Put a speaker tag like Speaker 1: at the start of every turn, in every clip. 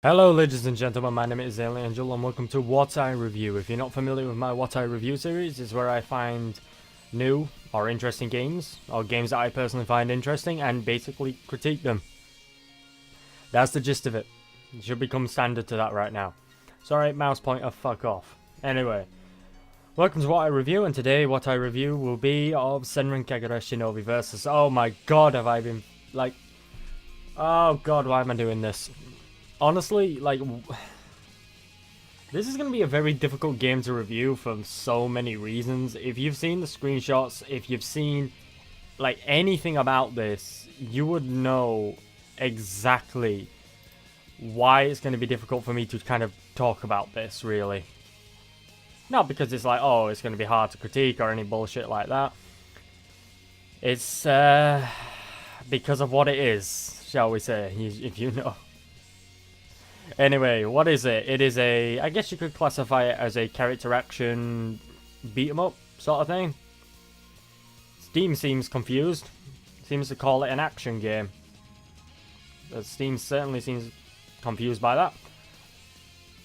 Speaker 1: Hello ladies and gentlemen, my name is ZalotAngel and welcome to What I Review. If you're not familiar with my What I Review series, it's where I find new or interesting games, or games that I personally find interesting, and basically critique them. That's the gist of it. It should become standard to that right now. Sorry, mouse pointer, fuck off. Anyway, welcome to What I Review, and today What I Review will be of SENRAN KAGURA SHINOVI versus... Oh my god, have I been... like... Oh god, why am I doing this? Honestly, like, this is going to be a very difficult game to review for so many reasons. If you've seen the screenshots, if you've seen, like, anything about this, you would know exactly why it's going to be difficult for me to kind of talk about this, really. Not because it's like, oh, it's going to be hard to critique or any bullshit like that. It's, because of what it is, shall we say, if you know. Anyway, what is it? It is a... I guess you could classify it as a character action beat-em-up sort of thing. Steam seems confused. Seems to call it an action game. Steam certainly seems confused by that.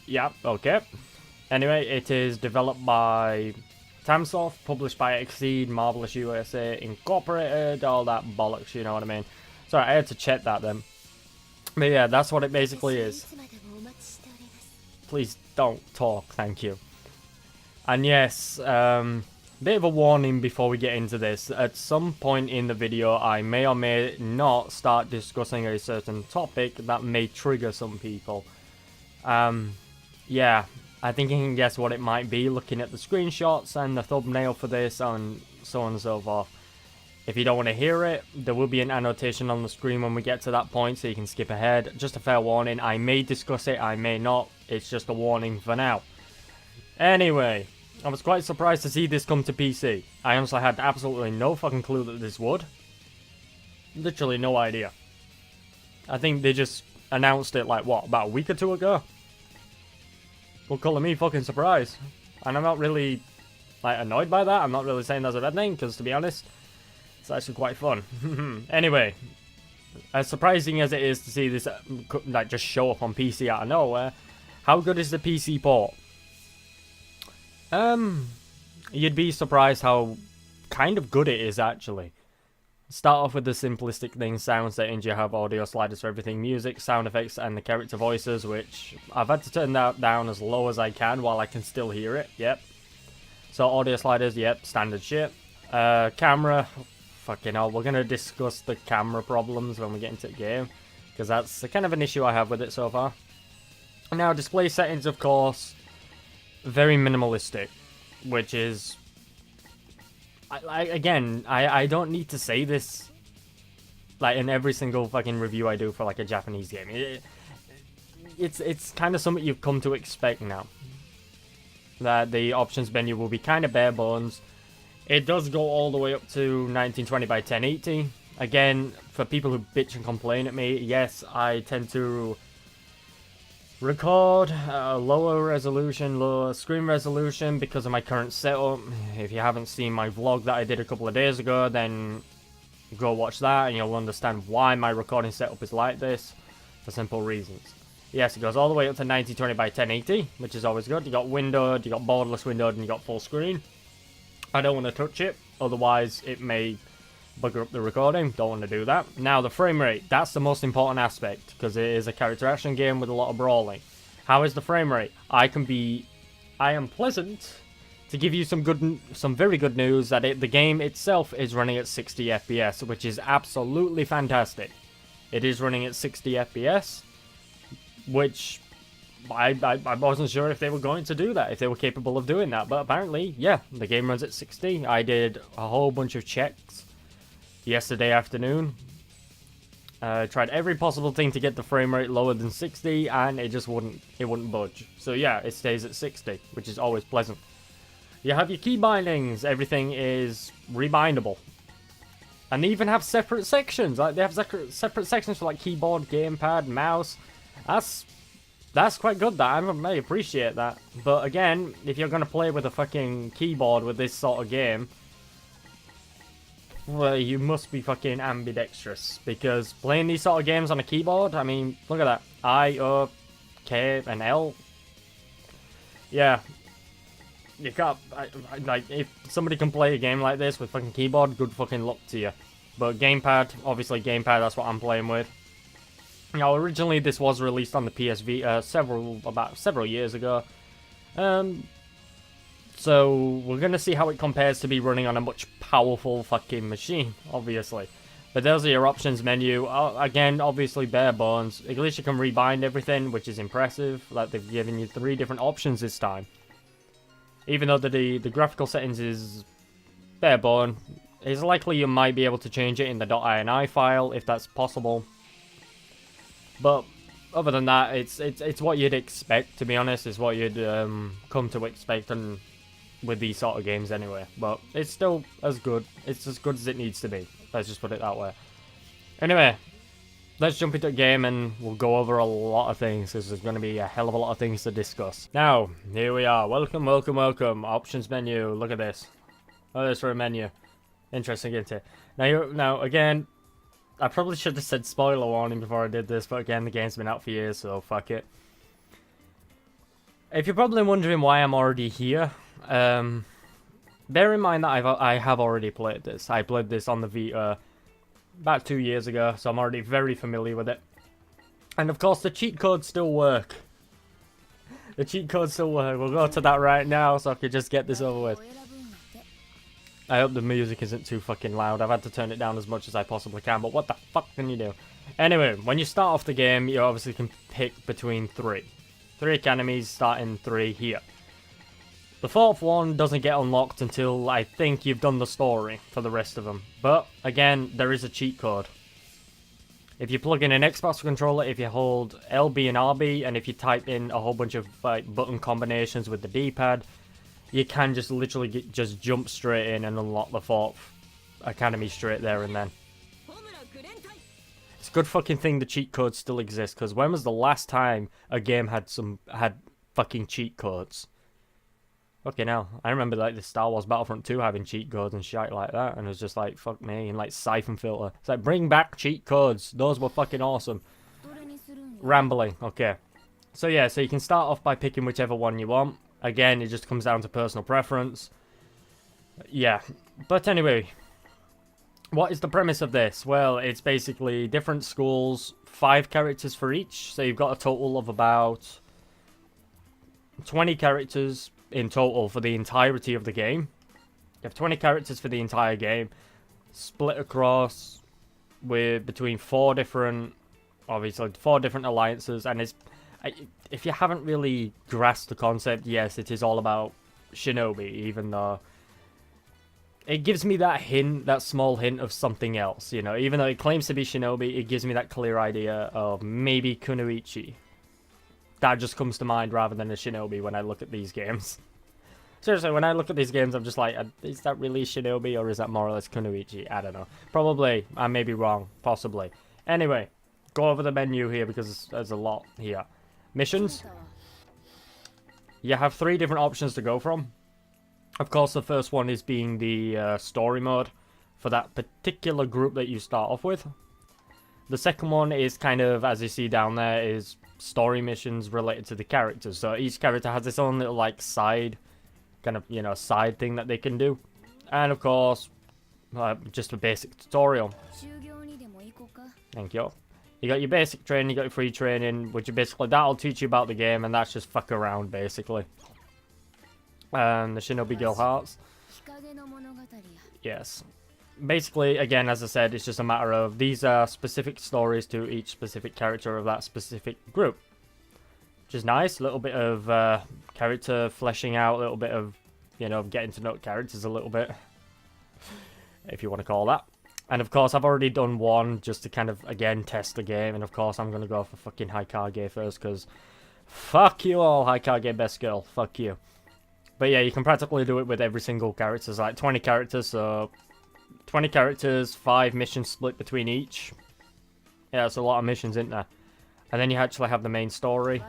Speaker 1: Yeah, okay. Anyway, it is developed by Tamsoft, published by Exceed, Marvelous USA, Incorporated, all that bollocks, you know what I mean. Sorry, I had to check that then. But yeah, that's what it basically is. Please don't talk, thank you. And yes, bit of a warning before we get into this. At some point in the video, I may or may not start discussing a certain topic that may trigger some people. Yeah, I think you can guess what it might be looking at the screenshots and the thumbnail for this and so on and so forth. If you don't want to hear it, there will be an annotation on the screen when we get to that point, so you can skip ahead. Just a fair warning, I may discuss it, I may not. It's just a warning for now. Anyway, I was quite surprised to see this come to PC. I honestly had absolutely no fucking clue that this would. Literally no idea. I think they just announced it like, what, about a week or two ago? Well, calling me fucking surprised. And I'm not really, like, annoyed by that. I'm not really saying that's a bad thing, because to be honest... it's actually quite fun. Anyway, as surprising as it is to see this like just show up on PC out of nowhere, how good is the PC port? You'd be surprised how kind of good it is actually. Start off with the simplistic things, sound settings. You have audio sliders for everything, music, sound effects, and the character voices, which I've had to turn that down as low as I can while I can still hear it. Yep. So audio sliders, yep, standard shit. Camera. Fucking hell, we're going to discuss the camera problems when we get into the game, because that's the kind of an issue I have with it so far. Now, display settings, of course, very minimalistic, which is... I don't need to say this like in every single fucking review I do for like a Japanese game. It's kind of something you've come to expect now. That the options menu will be kind of bare bones. It does go all the way up to 1920 by 1080. Again, for people who bitch and complain at me, yes, I tend to record lower resolution, lower screen resolution because of my current setup. If you haven't seen my vlog that I did a couple of days ago, then go watch that and you'll understand why my recording setup is like this, for simple reasons. Yes, it goes all the way up to 1920 by 1080, which is always good. You got windowed, you got borderless windowed, and you got full screen. I don't want to touch it, otherwise it may bugger up the recording. Don't want to do that. Now, the frame rate, that's the most important aspect, because it is a character action game with a lot of brawling. How is the frame rate? I am pleasant to give you some very good news that the game itself is running at 60 FPS, which is absolutely fantastic. It is running at 60 FPS, which... I wasn't sure if they were going to do that, if they were capable of doing that, but apparently, yeah, the game runs at 60. I did a whole bunch of checks yesterday afternoon. Tried every possible thing to get the frame rate lower than 60, and it just wouldn't budge. So yeah, it stays at 60, which is always pleasant. You have your key bindings, everything is rebindable. And they even have separate sections, like they have separate sections for like keyboard, gamepad, mouse. That's quite good, that. I may appreciate that. But again, if you're going to play with a fucking keyboard with this sort of game, well, you must be fucking ambidextrous. Because playing these sort of games on a keyboard, I mean, look at that. I, K and L. Yeah. You can't, like, if somebody can play a game like this with fucking keyboard, good fucking luck to you. But gamepad, obviously gamepad, that's what I'm playing with. Now, originally this was released on the PS Vita several years ago. So we're gonna see how it compares to be running on a much powerful fucking machine, obviously. But those are your options menu. Again, obviously bare bones. At least you can rebind everything, which is impressive. Like, they've given you 3 different options this time. Even though the graphical settings is bare bone, it's likely you might be able to change it in the .ini file if that's possible. But other than that, it's what you'd expect, to be honest. It's what you'd come to expect and with these sort of games anyway. But it's still as good. It's as good as it needs to be. Let's just put it that way. Anyway, let's jump into the game and we'll go over a lot of things because there's going to be a hell of a lot of things to discuss. Now, here we are. Welcome, welcome, welcome. Options menu. Look at this. Oh, there's for a menu. Interesting, isn't it? Now, again, I probably should have said spoiler warning before I did this, but again, the game's been out for years, so fuck it. If you're probably wondering why I'm already here, bear in mind that I have already played this. I played this on the Vita about 2 years ago, so I'm already very familiar with it. And of course, the cheat codes still work. The cheat codes still work. We'll go to that right now, so I can just get this over with. I hope the music isn't too fucking loud. I've had to turn it down as much as I possibly can, but what the fuck can you do? Anyway, when you start off the game, you obviously can pick between 3. 3 academies, starting 3 here. The 4th one doesn't get unlocked until I think you've done the story for the rest of them. But, again, there is a cheat code. If you plug in an Xbox controller, if you hold LB and RB, and if you type in a whole bunch of button combinations with the D-pad, you can just literally just jump straight in and unlock the 4th academy straight there and then. It's a good fucking thing the cheat codes still exist, because when was the last time a game had fucking cheat codes? Okay, now I remember like the Star Wars Battlefront 2 having cheat codes and shit like that, and it was just like, fuck me, and like Siphon Filter. It's like, bring back cheat codes. Those were fucking awesome. Rambling. Okay. So yeah, so you can start off by picking whichever one you want. Again, it just comes down to personal preference. Yeah. But anyway, what is the premise of this? Well, it's basically different schools, 5 characters for each. So you've got a total of about 20 characters in total for the entirety of the game. You have 20 characters for the entire game, split across with between 4 different, obviously 4 different alliances, and if you haven't really grasped the concept, yes, it is all about Shinobi, even though it gives me that hint, that small hint of something else, you know. Even though it claims to be Shinobi, it gives me that clear idea of maybe Kunoichi. That just comes to mind rather than a Shinobi when I look at these games. Seriously, when I look at these games, I'm just like, is that really Shinobi or is that more or less Kunoichi? I don't know. Probably. I may be wrong. Possibly. Anyway, go over the menu here because there's a lot here. Missions. You have 3 different options to go from. Of course, the first one is being the story mode for that particular group that you start off with. The second one is kind of, as you see down there, is story missions related to the characters. So each character has its own little like side, kind of, you know, side thing that they can do. And of course, just a basic tutorial. Thank you. You got your basic training, you got your free training, which is basically, that'll teach you about the game, and that's just fuck around, basically. And the Shinobi Girl Hearts. Yes. Basically, again, as I said, it's just a matter of, these are specific stories to each specific character of that specific group. Which is nice, a little bit of character fleshing out, a little bit of, you know, getting to know characters a little bit. If you want to call that. And of course, I've already done one just to kind of, again, test the game. And of course, I'm going to go for fucking Haikage first, because fuck you all, Haikage best girl. Fuck you. But yeah, you can practically do it with every single character. It's like 20 characters, so 20 characters, 5 missions split between each. Yeah, it's a lot of missions, isn't there? And then you actually have the main story.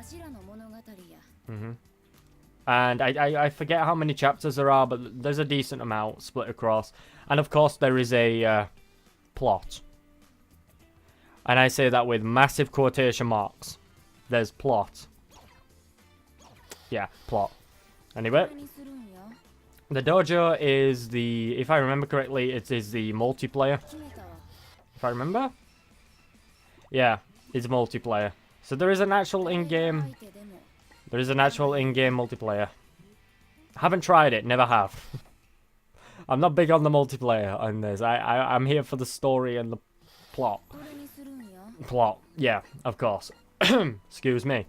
Speaker 1: And I forget how many chapters there are, but there's a decent amount split across. And of course, there is a plot. And I say that with massive quotation marks. There's plot. Yeah, plot. Anyway, the dojo is the, if I remember correctly, it is the multiplayer. If I remember? Yeah, it's multiplayer. So there is an actual in-game, multiplayer. Haven't tried it, never have. I'm not big on the multiplayer on this. I'm here for the story and the plot. Plot, yeah, of course. Excuse me.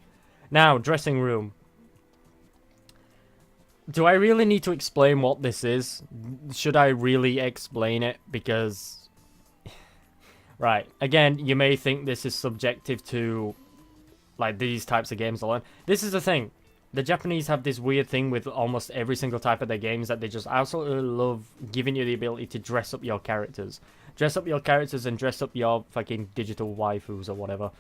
Speaker 1: Now, dressing room. Do I really need to explain what this is? Should I really explain it? Because... Right, again, you may think this is subjective to, like, these types of games alone. This is the thing. The Japanese have this weird thing with almost every single type of their games that they just absolutely love giving you the ability to dress up your characters. Dress up your characters and dress up your fucking digital waifus or whatever.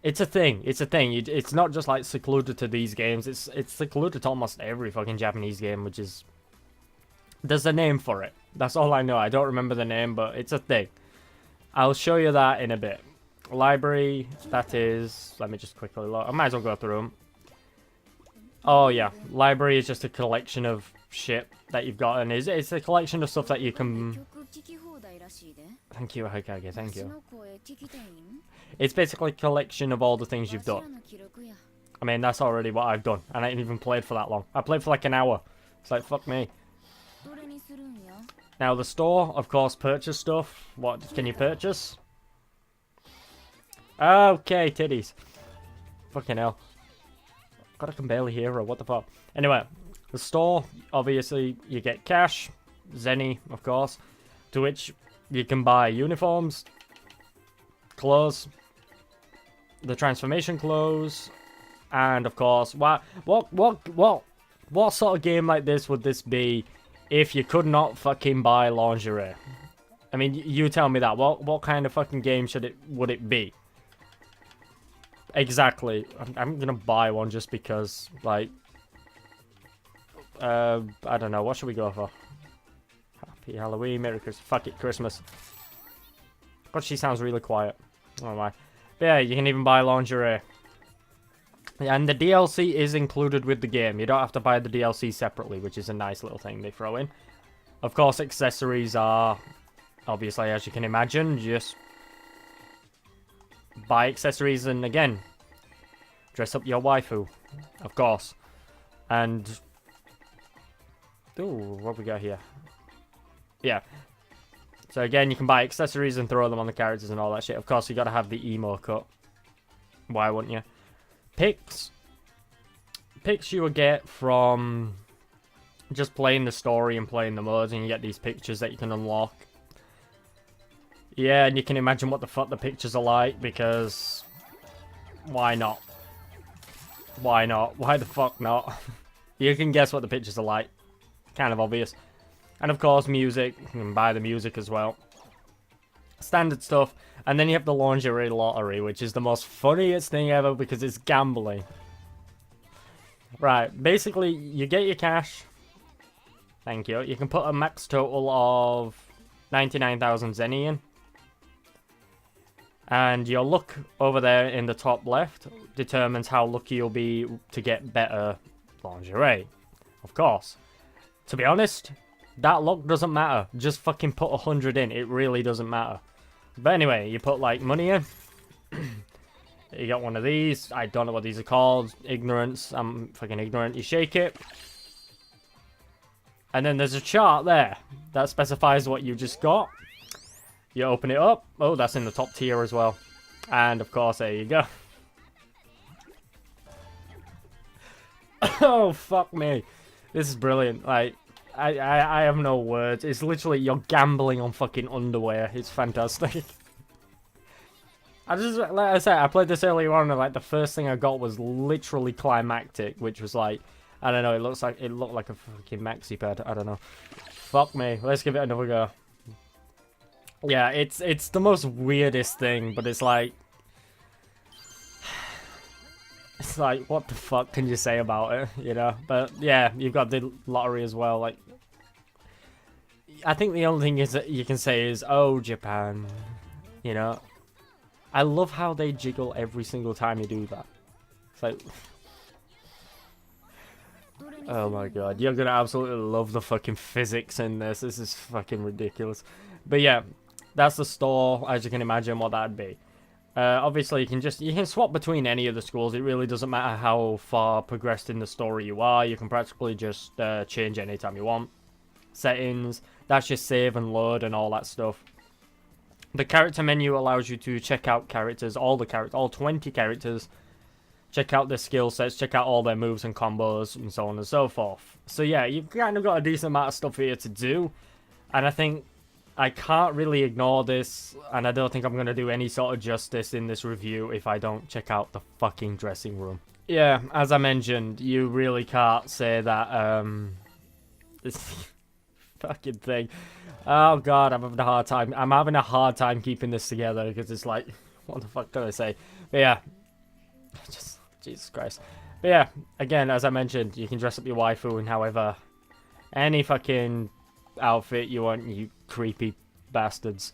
Speaker 1: It's a thing. It's a thing. It's not just like secluded to these games. It's secluded to almost every fucking Japanese game, which is... There's a name for it. That's all I know. I don't remember the name, but it's a thing. I'll show you that in a bit. Library, that is... Let me just quickly look. I might as well go through them. Oh, yeah. Library is just a collection of shit that you've got, and it's a collection of stuff that you can... Thank you, Hokage, thank you. It's basically a collection of all the things you've done. I mean, that's already what I've done, and I ain't even played for that long. I played for like an hour. It's like, fuck me. Now, the store, of course, purchase stuff. What can you purchase? Okay, titties. Fucking hell. God, I can barely hear her. What the fuck? Anyway, the store, obviously, you get cash. Zenny, of course. To which you can buy uniforms, clothes, the transformation clothes, and of course, what sort of game like this would this be if you could not fucking buy lingerie? I mean, you tell me that. What kind of fucking game would it be? Exactly. I'm gonna buy one just because, like, I don't know. What should we go for? Happy Halloween, Merry Christmas. Fuck it, Christmas. God, she sounds really quiet. Oh my. But yeah, you can even buy lingerie. And the DLC is included with the game. You don't have to buy the DLC separately, which is a nice little thing they throw in. Of course, accessories are, obviously, as you can imagine, just buy accessories and, again, dress up your waifu, of course. And, ooh, what we got here? Yeah. So, again, you can buy accessories and throw them on the characters and all that shit. Of course, you got to have the emo cut. Why wouldn't you? Picks you will get from just playing the story and playing the modes, and you get these pictures that you can unlock. Yeah, and you can imagine what the fuck the pictures are like, because why not? Why not? Why the fuck not? You can guess what the pictures are like. Kind of obvious. And of course, music. You can buy the music as well. Standard stuff. And then you have the lingerie lottery, which is the most funniest thing ever because it's gambling. Right, basically, you get your cash. Thank you. You can put a max total of 99,000 zenny in. And your luck over there in the top left determines how lucky you'll be to get better lingerie. Of course. To be honest, that luck doesn't matter. Just fucking put 100 in. It really doesn't matter. But anyway, you put, like, money in. You got one of these. I don't know what these are called. Ignorance. I'm fucking ignorant. You shake it. And then there's a chart there that specifies what you just got. You open it up. Oh, that's in the top tier as well. And, of course, there you go. Oh, fuck me. This is brilliant. Like, I have no words. It's literally, you're gambling on fucking underwear. It's fantastic. Like I said, I played this earlier on, and like the first thing I got was literally climactic, which was like, I don't know, it looked like a fucking maxi pad. I don't know. Fuck me. Let's give it another go. Yeah, it's the most weirdest thing, but it's like, what the fuck can you say about it, you know? But yeah, you've got the lottery as well. Like, I think the only thing is that you can say is, oh, Japan, you know? I love how they jiggle every single time you do that. It's like, Oh my god, you're gonna absolutely love the fucking physics in this. This is fucking ridiculous. But yeah, that's the store, as you can imagine what that'd be. Obviously, you can swap between any of the schools. It really doesn't matter how far progressed in the story you are. You can practically just change anytime you want. Settings, that's just save and load and all that stuff. The character menu allows you to check out characters, all 20 characters. Check out their skill sets, check out all their moves and combos, and so on and so forth. So yeah, you've kind of got a decent amount of stuff here to do. And I think I can't really ignore this, and I don't think I'm going to do any sort of justice in this review if I don't check out the fucking dressing room. Yeah, as I mentioned, you really can't say that, this fucking thing. Oh god, I'm having a hard time. I'm having a hard time keeping this together, because it's like, what the fuck can I say? But yeah, just, Jesus Christ. But yeah, again, as I mentioned, you can dress up your waifu in however, any fucking outfit you want, you creepy bastards.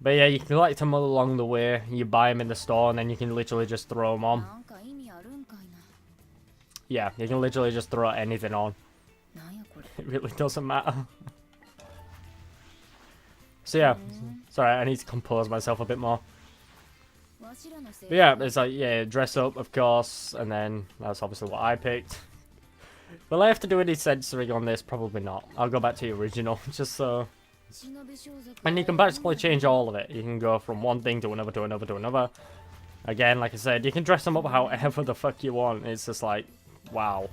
Speaker 1: But yeah, you can collect them all along the way. You buy them in the store, and then you can literally just throw them on. Yeah, you can literally just throw anything on. It really doesn't matter. So yeah, sorry, I need to compose myself a bit more. But yeah, it's like, yeah, dress up, of course, and then that's obviously what I picked. Will I have to do any censoring on this? Probably not. I'll go back to the original, just so... And you can basically change all of it. You can go from one thing to another, to another, to another. Again, like I said, you can dress them up however the fuck you want. It's just like, wow.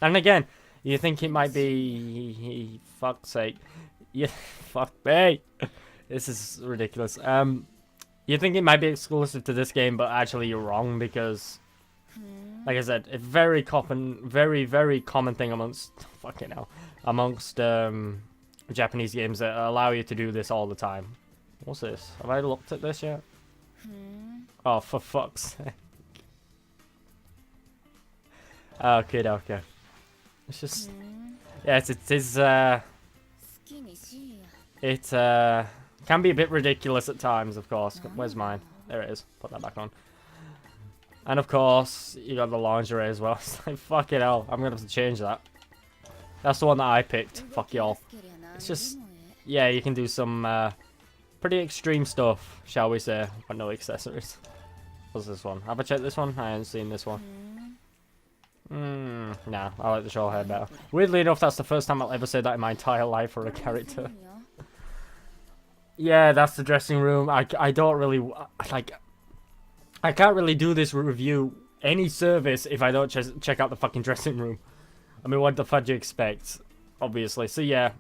Speaker 1: And again, you think it might be... Fuck's sake. Yeah, fuck me. This is ridiculous. You think it might be exclusive to this game, but actually you're wrong, because... Like I said, a very very common thing amongst... Fucking hell. Amongst, Japanese games that allow you to do this all the time. What's this? Have I looked at this yet? Oh, for fuck's sake. Okay, okay. It's just... Yes, it is, it, can be a bit ridiculous at times, of course. Where's mine? There it is. Put that back on. And of course, you got the lingerie as well. It's like, fucking hell, I'm gonna have to change that. That's the one that I picked. Fuck y'all. It's just, yeah, you can do some pretty extreme stuff, shall we say, but no accessories. What's this one? Have I checked this one? I haven't seen this one. Nah, I like the short hair better. Weirdly enough, that's the first time I'll ever say that in my entire life for a character. Yeah, that's the dressing room. I don't really, like, I can't really do this review any service if I don't check out the fucking dressing room. I mean, what the fuck do you expect? Obviously. So yeah,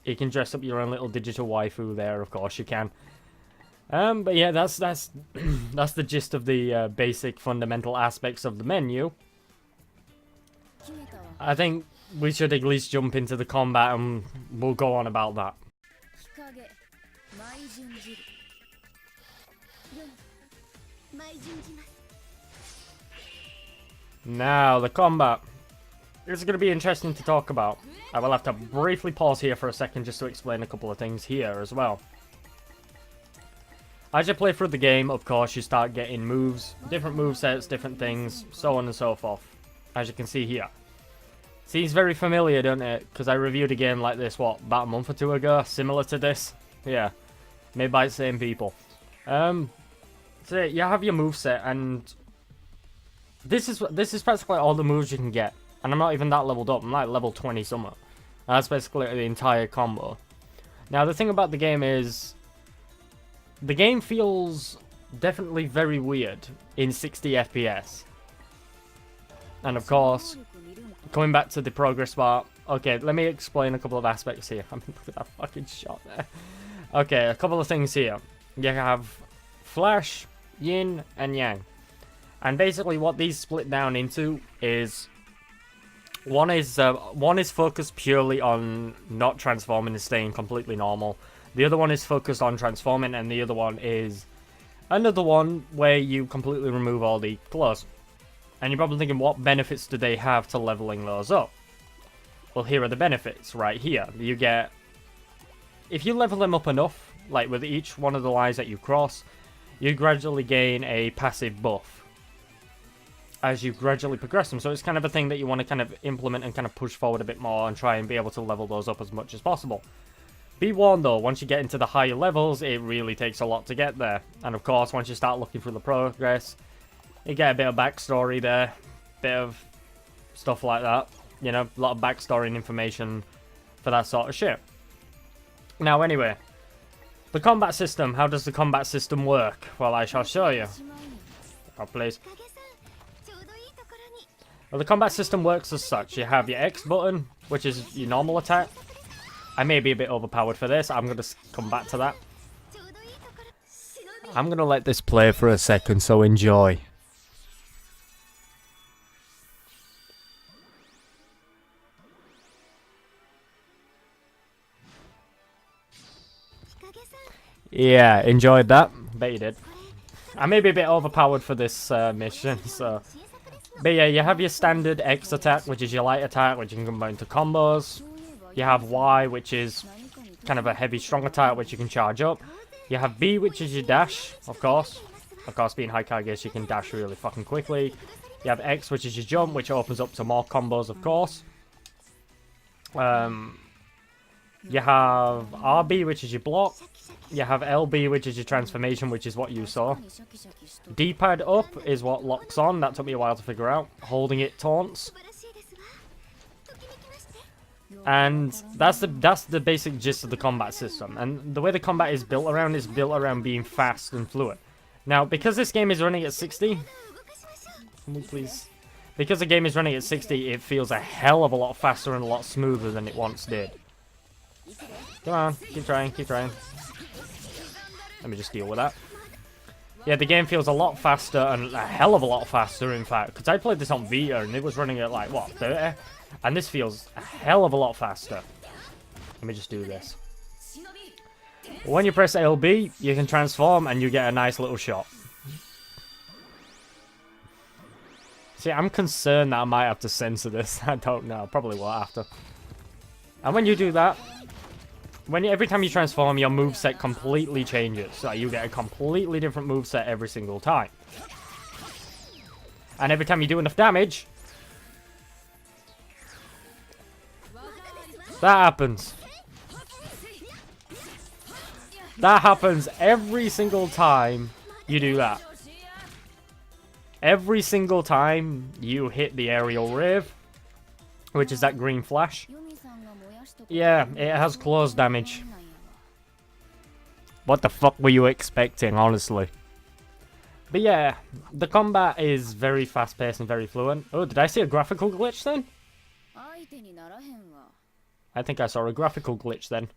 Speaker 1: you can dress up your own little digital waifu there, of course you can. But yeah, that's that's the gist of the basic fundamental aspects of the menu. I think we should at least jump into the combat and we'll go on about that. Now, the combat. It's going to be interesting to talk about. I will have to briefly pause here for a second just to explain a couple of things here as well. As you play through the game, of course, you start getting moves, different movesets, different things, so on and so forth. As you can see here. Seems very familiar, doesn't it? Because I reviewed a game like this, what, about a month or two ago? Similar to this? Yeah. Made by the same people. So you have your moveset, and this is practically all the moves you can get. And I'm not even that leveled up. I'm like level 20 somewhere. That's basically the entire combo. Now, the thing about the game is... the game feels definitely very weird in 60 FPS. And of course, going back to the progress bar... Okay, let me explain a couple of aspects here. I mean, look at that fucking shot there. Okay, a couple of things here. You have Flash, Yin, and Yang. And basically what these split down into is... One is focused purely on not transforming and staying completely normal. The other one is focused on transforming, and the other one is another one where you completely remove all the clothes. And you're probably thinking, what benefits do they have to leveling those up? Well, here are the benefits right here. You get... if you level them up enough, like with each one of the lines that you cross, you gradually gain a passive buff. as you gradually progress them. So it's kind of a thing that you want to kind of implement and kind of push forward a bit more and try and be able to level those up as much as possible. Be warned though, once you get into the higher levels, it really takes a lot to get there. And of course, once you start looking through the progress, you get a bit of backstory there, bit of stuff like that. You know, a lot of backstory and information for that sort of shit. Now anyway, the combat system. How does the combat system work? Well, I shall show you. Oh, please. Well, the combat system works as such. You have your X button, which is your normal attack. I may be a bit overpowered for this. I'm going to come back to that. I'm going to let this play for a second, so enjoy. Yeah, enjoyed that. Bet you did. I may be a bit overpowered for this mission, so... But yeah, you have your standard X attack, which is your light attack, which you can combine into combos. You have Y, which is kind of a heavy, strong attack, which you can charge up. You have B, which is your dash, of course. Of course, being high Kage, you can dash really fucking quickly. You have X, which is your jump, which opens up to more combos, of course. You have RB, which is your block. You have LB, which is your transformation, which is what you saw. D-pad up is what locks on. That took me a while to figure out. Holding it taunts. And that's the basic gist of the combat system. And the way the combat is built around being fast and fluid. Now, because this game is running at 60... please. Because the game is running at 60, it feels a hell of a lot faster and a lot smoother than it once did. Come on, keep trying, keep trying. Let me just deal with that. Yeah, the game feels a lot faster, and a hell of a lot faster, in fact. Because I played this on Vita, and it was running at, like, what, 30? And this feels a hell of a lot faster. Let me just do this. When you press LB, you can transform, and you get a nice little shot. See, I'm concerned that I might have to censor this. I don't know. Probably will have to. And when you do that... every time you transform, your moveset completely changes. So you get a completely different moveset every single time. And every time you do enough damage... that happens. That happens every single time you do that. Every single time you hit the aerial rave, which is that green flash. Yeah, it has close damage. What the fuck were you expecting, honestly? But yeah, the combat is very fast-paced and very fluent. Oh, did I see a graphical glitch then? I think I saw a graphical glitch then.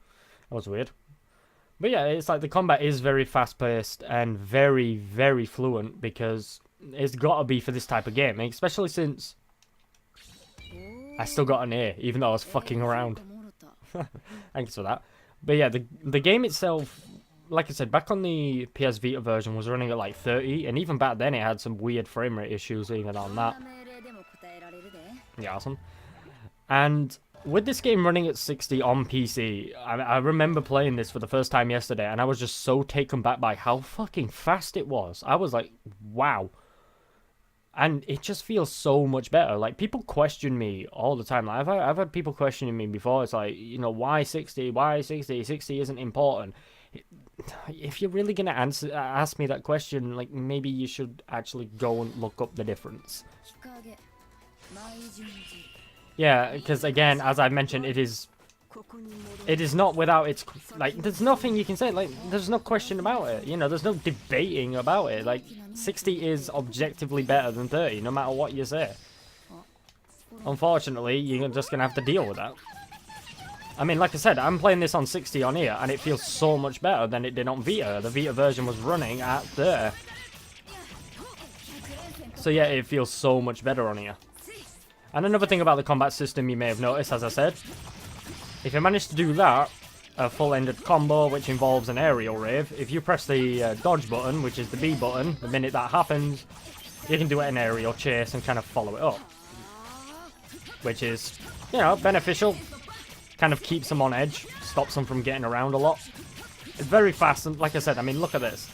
Speaker 1: That was weird. But yeah, it's like the combat is very fast-paced and very, very fluent because it's gotta be for this type of game. Especially since I still got an A, even though I was fucking around. Thanks for that. But yeah, the game itself, like I said, back on the PS Vita version was running at like 30, and even back then it had some weird frame rate issues even on that. Yeah, awesome. And with this game running at 60 on PC, I remember playing this for the first time yesterday, and I was just so taken back by how fucking fast it was. I was like, wow. And it just feels so much better. Like, people question me all the time. Like, I've had people questioning me before. It's like, you know, why 60? Why 60? 60 isn't important. If you're really going to ask me that question, like, maybe you should actually go and look up the difference. Yeah, because, again, as I mentioned, it is not without its, like, there's nothing you can say, like, there's no question about it, you know, there's no debating about it, like, 60 is objectively better than 30, no matter what you say. Unfortunately, you're just gonna have to deal with that. I mean, like I said, I'm playing this on 60 on here, and it feels so much better than it did on Vita. The Vita version was running at 30. So yeah, it feels so much better on here. And another thing about the combat system you may have noticed, as I said, if you manage to do that, a full-ended combo which involves an aerial rave, if you press the dodge button, which is the B button, the minute that happens, you can do an aerial chase and kind of follow it up. Which is, you know, beneficial. Kind of keeps them on edge, stops them from getting around a lot. It's very fast, and like I said, I mean, look at this.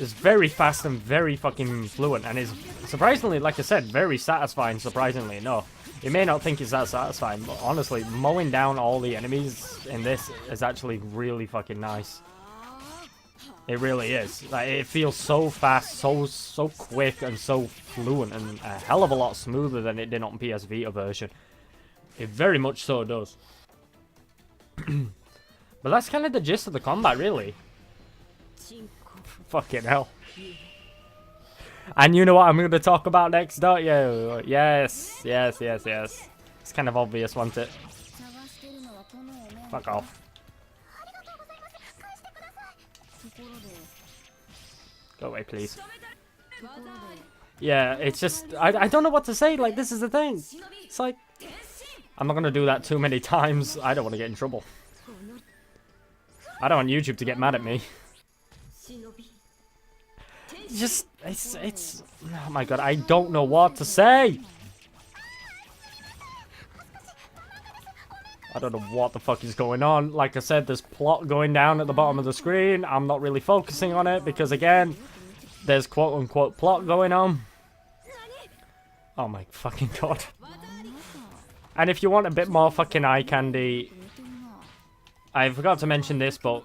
Speaker 1: It's very fast and very fucking fluent, and is surprisingly, like I said, very satisfying, surprisingly enough. You may not think it's that satisfying, but honestly, mowing down all the enemies in this is actually really fucking nice. It really is. Like, it feels so fast, so quick, and so fluent, and a hell of a lot smoother than it did on PS Vita version. It very much so does. But that's kind of the gist of the combat, really. Fucking hell. And you know what I'm going to talk about next, don't you? Yes. It's kind of obvious, wasn't it? Fuck off. Go away, please. Yeah, it's just... I don't know what to say. Like, this is the thing. It's like... I'm not going to do that too many times. I don't want to get in trouble. I don't want YouTube to get mad at me. Just, it's, oh my god, I don't know what to say. I don't know what the fuck is going on. Like I said, there's plot going down at the bottom of the screen. I'm not really focusing on it because, again, there's quote-unquote plot going on. Oh my fucking god. And if you want a bit more fucking eye candy, I forgot to mention this, but...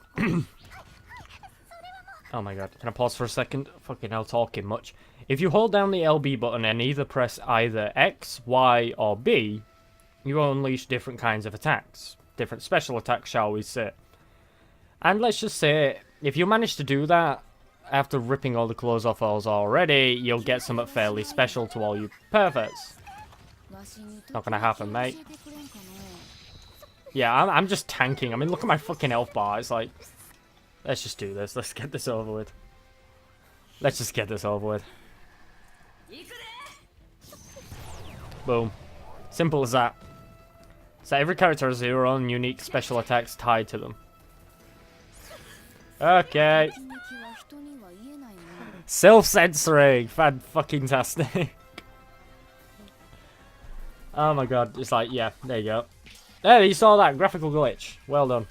Speaker 1: Oh my god, can I pause for a second? Fucking hell, talking much. If you hold down the LB button and either press either X, Y, or B, you will unleash different kinds of attacks. Different special attacks, shall we say. And let's just say, if you manage to do that, after ripping all the clothes off us already, you'll get something fairly special to all you perfects. Not gonna happen, mate. Yeah, I'm just tanking. I mean, look at my fucking health bar. It's like... Let's just do this. Let's get this over with. Let's just get this over with. Boom. Simple as that. So every character has their own unique special attacks tied to them. Okay. Self-censoring. Fan-fucking-tastic. Oh my god. It's like, yeah, there you go. There, you saw that. Graphical glitch. Well done.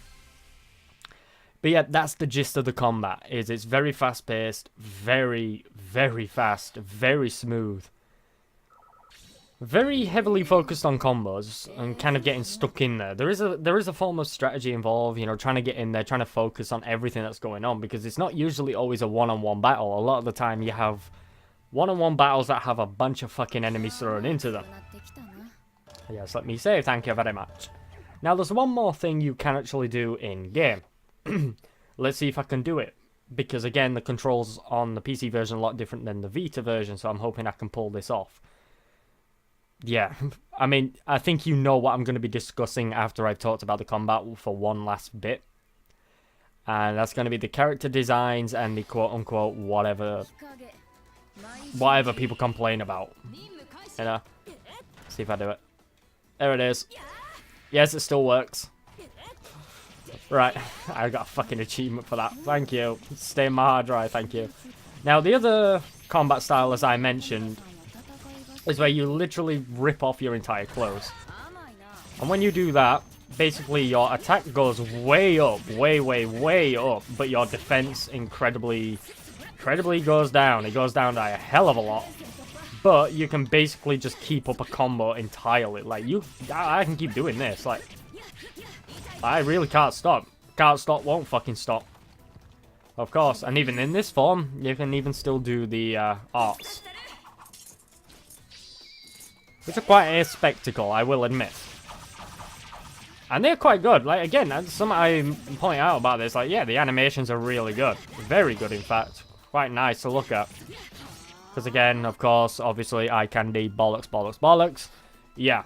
Speaker 1: But yeah, that's the gist of the combat. It's very fast-paced, very, very fast, very smooth. Very heavily focused on combos and kind of getting stuck in there. There is a form of strategy involved, you know, trying to get in there, trying to focus on everything that's going on, because it's not usually always a one-on-one battle. A lot of the time you have one-on-one battles that have a bunch of fucking enemies thrown into them. Yes, let me say thank you very much. Now, there's one more thing you can actually do in-game. Let's see if I can do it. Because, again, the controls on the PC version are a lot different than the Vita version, so I'm hoping I can pull this off. Yeah, I mean, I think you know what I'm going to be discussing after I've talked about the combat for one last bit. And that's going to be the character designs and the quote-unquote whatever people complain about. You know? Let's see if I do it. There it is. Yes, it still works. Right, I got a fucking achievement for that. Thank you. Stay in my hard drive, thank you. Now, the other combat style, as I mentioned, is where you literally rip off your entire clothes. And when you do that, basically your attack goes way up, way up, but your defense incredibly goes down. It goes down by a hell of a lot. But you can basically just keep up a combo entirely. Like, I can keep doing this. Like, I really can't stop. Can't stop, won't fucking stop. Of course, and even in this form, you can even still do the arts. Which are quite a spectacle, I will admit. And they're quite good. Like, again, something I point out about this, like, yeah, the animations are really good. Very good, in fact. Quite nice to look at. Because, again, of course, obviously, eye candy, bollocks. Yeah.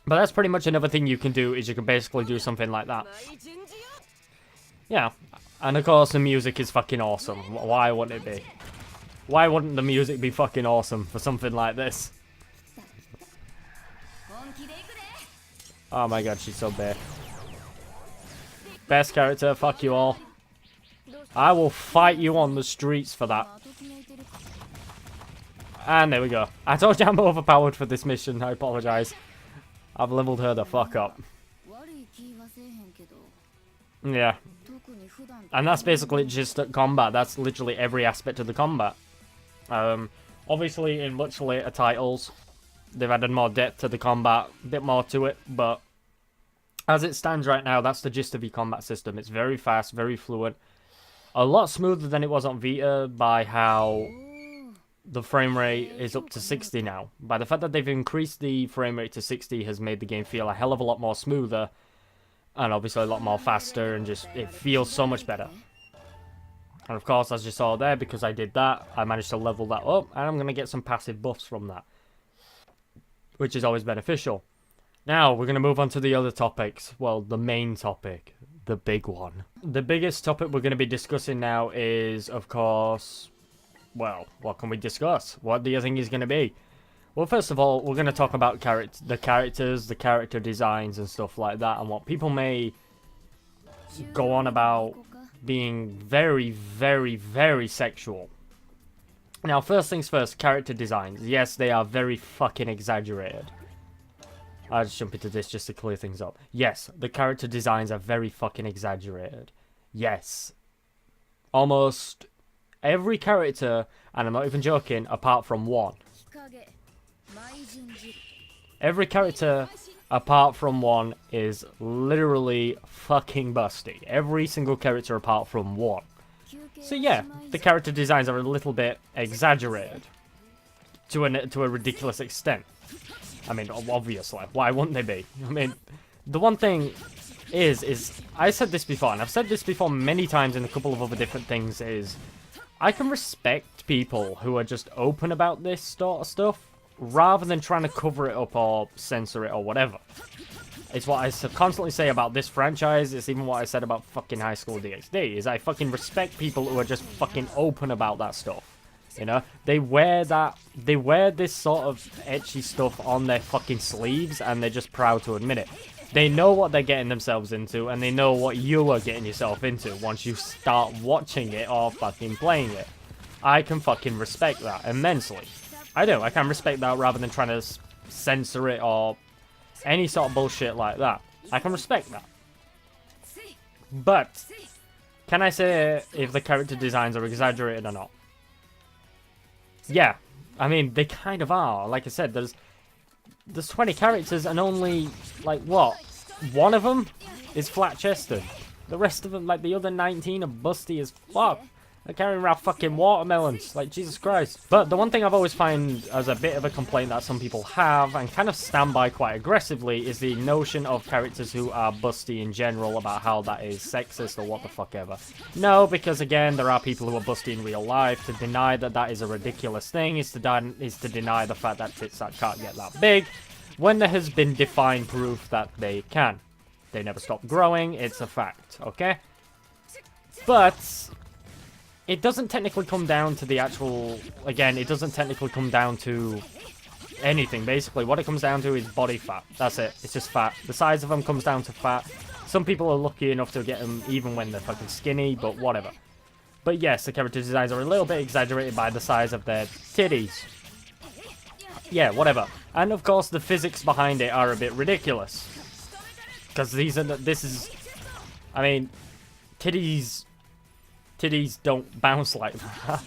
Speaker 1: But that's pretty much another thing you can do, is you can basically do something like that. Yeah. And, of course, the music is fucking awesome. Why wouldn't it be? Why wouldn't the music be fucking awesome for something like this? Oh my god, she's so bad. Best character, fuck you all. I will fight you on the streets for that. And there we go. I told you I'm overpowered for this mission, I apologize. I've leveled her the fuck up. Yeah. And that's basically just combat. That's literally every aspect of the combat. Obviously, in much later titles, they've added more depth to the combat, a bit more to it, but as it stands right now, that's the gist of your combat system. It's very fast, very fluid, a lot smoother than it was on Vita by how the frame rate is up to 60 now. By the fact that they've increased the frame rate to 60 has made the game feel a hell of a lot more smoother, and obviously a lot more faster, and just, it feels so much better. And of course, as you saw there, because I did that, I managed to level that up, and I'm going to get some passive buffs from that, which is always beneficial. Now, we're going to move on to the other topics. Well, the main topic, the big one. The biggest topic we're going to be discussing now is, of course, well, what can we discuss? What do you think is going to be? Well, first of all, we're going to talk about the characters, the character designs and stuff like that, and what people may go on about being very, very, very sexual. Now, first things first, character designs. Yes, they are very fucking exaggerated. I'll just jump into this just to clear things up. Yes, the character designs are very fucking exaggerated. Yes. Almost every character, and I'm not even joking, apart from one. Every character, apart from one, is literally fucking busty. Every single character apart from one. So yeah, the character designs are a little bit exaggerated. To a ridiculous extent. I mean, obviously, why wouldn't they be? I mean, the one thing is I said this before, and I've said this before many times in a couple of other different things, is I can respect people who are just open about this sort of stuff, rather than trying to cover it up or censor it or whatever. It's what I constantly say about this franchise. It's even what I said about fucking High School DxD, is I fucking respect people who are just fucking open about that stuff. You know, they wear this sort of etchy stuff on their fucking sleeves, and they're just proud to admit it. They know what they're getting themselves into, and they know what you are getting yourself into once you start watching it or fucking playing it. I can fucking respect that immensely. I do. I can respect that rather than trying to censor it or any sort of bullshit like that. I can respect that. But can I say if the character designs are exaggerated or not? Yeah, I mean, they kind of are. Like I said, there's 20 characters and only, like, what? One of them is flat-chested. The rest of them, like, the other 19 are busty as fuck. They're carrying around fucking watermelons. Like, Jesus Christ. But the one thing I've always found as a bit of a complaint that some people have, and kind of stand by quite aggressively, is the notion of characters who are busty in general, about how that is sexist or what the fuck ever. No, because again, there are people who are busty in real life. To deny that that is a ridiculous thing is to deny the fact that tits that can't get that big, when there has been defined proof that they can. They never stop growing, it's a fact, okay? But it doesn't technically come down to the actual, again, it doesn't technically come down to anything. Basically, what it comes down to is body fat. That's it. It's just fat. The size of them comes down to fat. Some people are lucky enough to get them even when they're fucking skinny, but whatever. But yes, the character designs are a little bit exaggerated by the size of their titties. Yeah, whatever. And of course, the physics behind it are a bit ridiculous. Because I mean, titties don't bounce like that.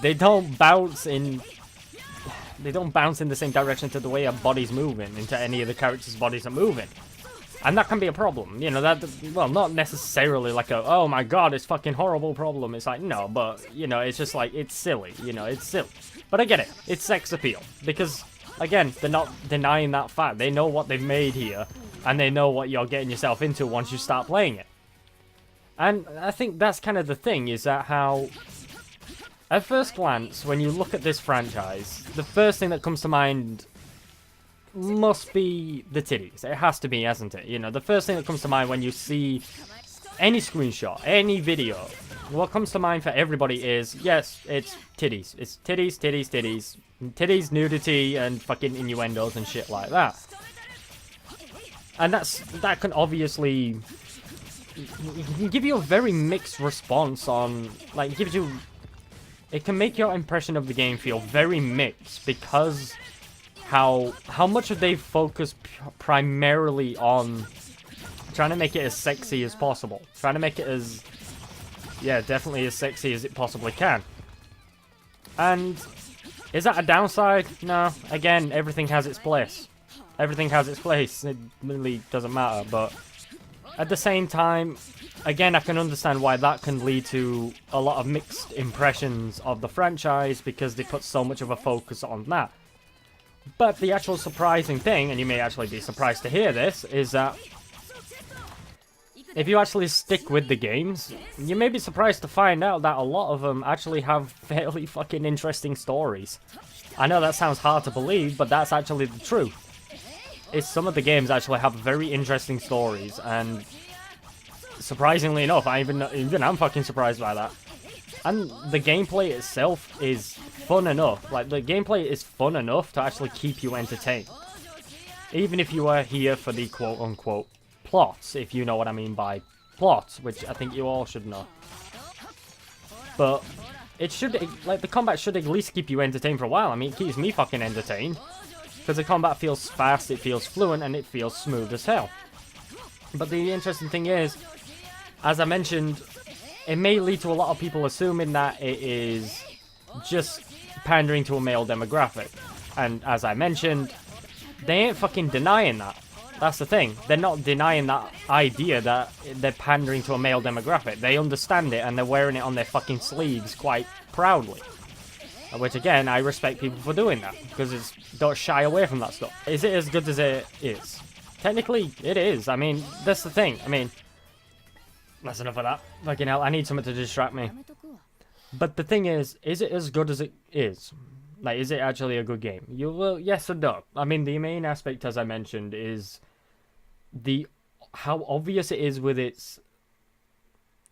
Speaker 1: They don't bounce in the same direction to the way a body's moving, into any of the characters' bodies are moving. And that can be a problem, you know, that, well, not necessarily like a, oh my god, it's fucking horrible problem. It's like, no, but, you know, it's just like, it's silly, you know, it's silly. But I get it, it's sex appeal, because, again, they're not denying that fact. They know what they've made here, and they know what you're getting yourself into once you start playing it. And I think that's kind of the thing, is that how, at first glance, when you look at this franchise, the first thing that comes to mind must be the titties. It has to be, hasn't it? You know, the first thing that comes to mind when you see any screenshot, any video, what comes to mind for everybody is, yes, it's titties. It's titties, titties, titties. Titties, nudity, and fucking innuendos and shit like that. And that can obviously, it can give you a very mixed response on, like, it can make your impression of the game feel very mixed, because how much of they focus primarily on trying to make it as sexy as possible. Trying to make it as, yeah, definitely as sexy as it possibly can. And is that a downside? No. Again, everything has its place. Everything has its place. It really doesn't matter. But at the same time, again, I can understand why that can lead to a lot of mixed impressions of the franchise because they put so much of a focus on that. But the actual surprising thing, and you may actually be surprised to hear this, is that if you actually stick with the games, you may be surprised to find out that a lot of them actually have fairly fucking interesting stories. I know that sounds hard to believe, but that's actually the truth. Is some of the games actually have very interesting stories, and surprisingly enough, even I'm fucking surprised by that. And the gameplay itself is fun enough. Like, the gameplay is fun enough to actually keep you entertained. Even if you are here for the quote-unquote plots, if you know what I mean by plots, which I think you all should know. But it should, like, the combat should at least keep you entertained for a while. I mean, it keeps me fucking entertained. Because the combat feels fast, it feels fluent, and it feels smooth as hell. But the interesting thing is, as I mentioned, it may lead to a lot of people assuming that it is just pandering to a male demographic. And as I mentioned, they ain't fucking denying that. That's the thing. They're not denying that idea that they're pandering to a male demographic. They understand it and they're wearing it on their fucking sleeves quite proudly. Which again, I respect people for doing that. Because don't shy away from that stuff. Is it as good as it is? Technically, it is. I mean, that's the thing. I mean, that's enough of that. Fucking hell, I need something to distract me. But the thing is it as good as it is? Like, is it actually a good game? Well, yes and no. I mean, the main aspect, as I mentioned, is how obvious it is with its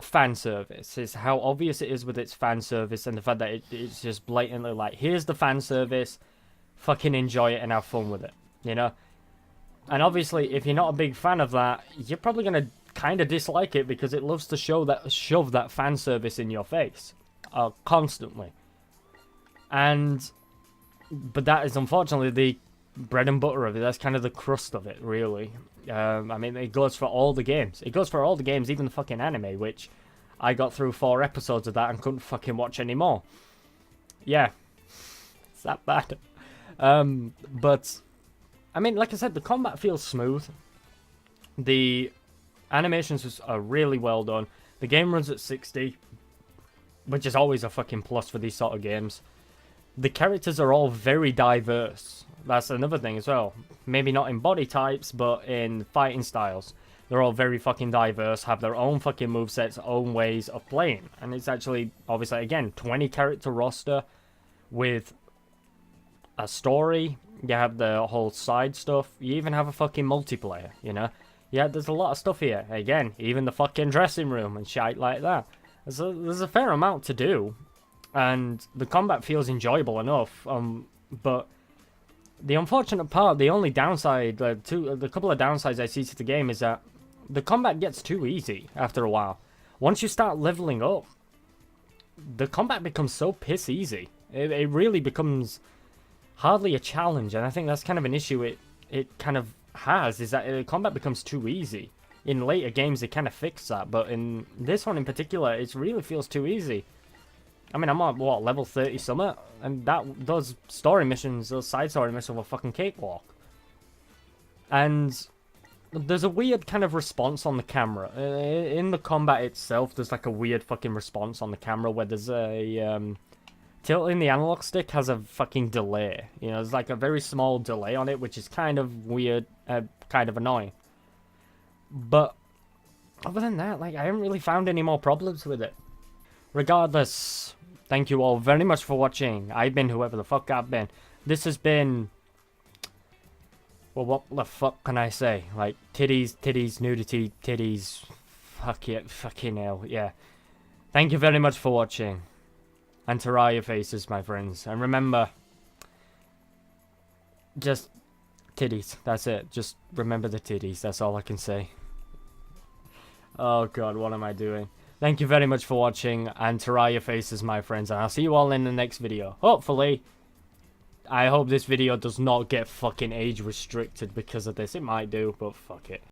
Speaker 1: fan service. It's how obvious it is with its fan service and the fact that it's just blatantly like, here's the fan service, fucking enjoy it and have fun with it, you know? And obviously, if you're not a big fan of that, you're probably going to kind of dislike it because it loves to shove that fan service in your face constantly. But that is unfortunately the bread and butter of it. That's kind of the crust of it, really. I mean, it goes for all the games. It goes for all the games, even the fucking anime, which I got through 4 episodes of that and couldn't fucking watch anymore. Yeah, it's that bad. But I mean, like I said, the combat feels smooth. The animations are really well done. The game runs at 60, which is always a fucking plus for these sort of games. The characters are all very diverse. That's another thing as well. Maybe not in body types, but in fighting styles. They're all very fucking diverse, have their own fucking movesets, own ways of playing. And it's actually, obviously, again, 20 character roster with a story. You have the whole side stuff. You even have a fucking multiplayer, you know? Yeah, there's a lot of stuff here. Again, even the fucking dressing room and shit like that. There's a fair amount to do. And the combat feels enjoyable enough. But the unfortunate part, the only downside, the couple of downsides I see to the game is that the combat gets too easy after a while. Once you start leveling up, the combat becomes so piss easy. It really becomes hardly a challenge, and I think that's kind of an issue it kind of has, is that combat becomes too easy. In later games, they kind of fix that, but in this one in particular, it really feels too easy. I mean, I'm at, what, level 30 summit? And those story missions, those side story missions were fucking cakewalk. And there's a weird kind of response on the camera. In the combat itself, there's like a weird fucking response on the camera where there's a... tilting the analog stick has a fucking delay. You know, there's like a very small delay on it, which is kind of weird, kind of annoying. But other than that, like, I haven't really found any more problems with it. Regardless, thank you all very much for watching. I've been whoever the fuck I've been. This has been... well, what the fuck can I say? Like, titties, nudity, titties. Fuck it, fucking hell, yeah. Thank you very much for watching. And to your faces, my friends. And remember, just titties. That's it. Just remember the titties. That's all I can say. Oh god, what am I doing? Thank you very much for watching. And to your faces, my friends. And I'll see you all in the next video. Hopefully, I hope this video does not get fucking age restricted because of this. It might do, but fuck it.